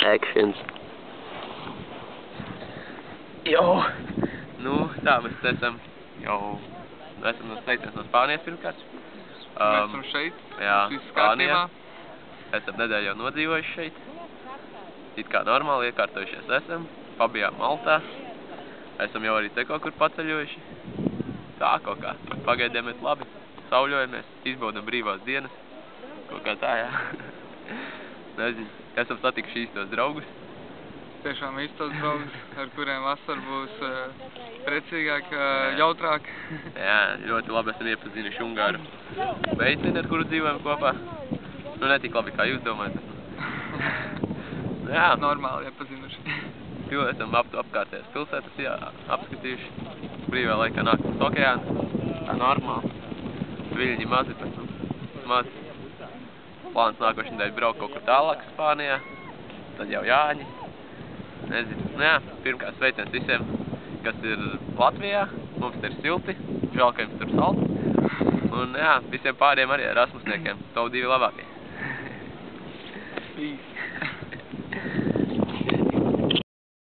Action. Jo, nu tā, mēs esam no sveiciens no Spānijas pirmkārt. Mēs esam šeit, jā, viss kārtībā. Esam nedēļu jau nodzīvojuši šeit. It kā normāli iekārtojušies esam, pabijām Maltā. Esam jau arī te kaut kur paceļojuši. Tā kaut kā, pagaidiem mēs labi sauļojamies, izbaudam brīvās dienas. Kaut kā tā, jā. Nezinu, esam satikuši īstos draugus. Tiešām īstos draugus, ar kuriem vasar būs priecīgāk, jautrāk. Jā, ļoti labi esam iepazinuši Ungāru meiteni, ar kuru dzīvojam kopā. Nu, ne tik labi, kā jūs domājat. Jā. Normāli iepazinuši. Jo esam apkārtējās pilsētas, jā, apskatījuši. Brīvā laikā nāk uz okeānu. Tā normāli. Viļņi mazi, bet mazi. Plāns nākošajā nedēļā braukt kaut kur tālāk Spānijā. Tad jau Jāņi. Nezinu. Nu jā, pirmkārt sveiciens visiem, kas ir Latvijā. Mums te ir silti, žēl, ka jums tur salds. Un jā, visiem pāriem arī Erasmusniekiem. Tavu divi labākie. Peace.